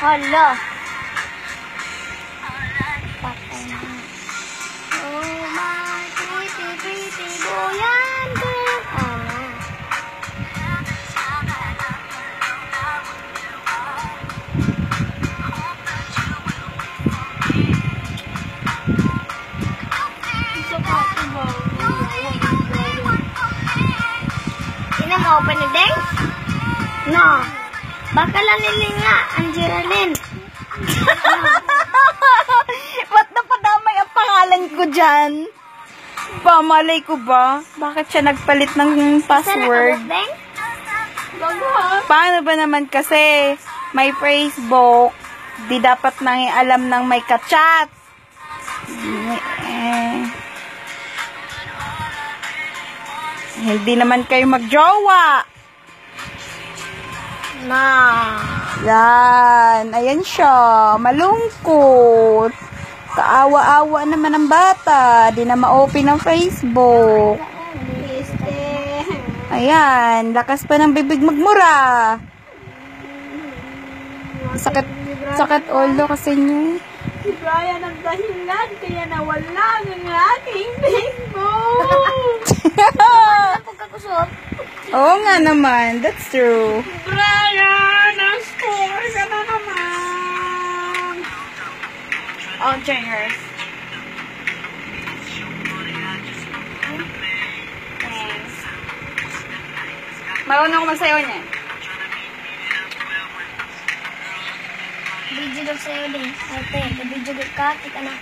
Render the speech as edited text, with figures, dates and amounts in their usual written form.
Hala. Patay na. Oh my pretty, pretty boy and girl. Ana. Sino mo open na din? No. Baka lang nilinga, Angeline. Ba't napadamay ang pangalan ko dyan? Pamalay ko ba? Bakit siya nagpalit ng password? Paano ba naman kasi may Facebook, di dapat nang alam ng may kachat. Hindi naman kayo magjowa. Na. Yan. Ayan siya. Malungkot. Kaawa-awa naman ang bata. Di na ma-open ang Facebook. Ayan. Lakas pa ng bibig magmura. Sakit ulo kasi niya. Si Brian ang dahilan kaya nawala ng aking Facebook. Pagkakusot. Oo nga naman. That's true. Brian, ang score ka na naman. Oh, Jingers. Thanks. Marunong ako magsayaw niya. Video daw sa'yo din. Ate, video ka, kita na.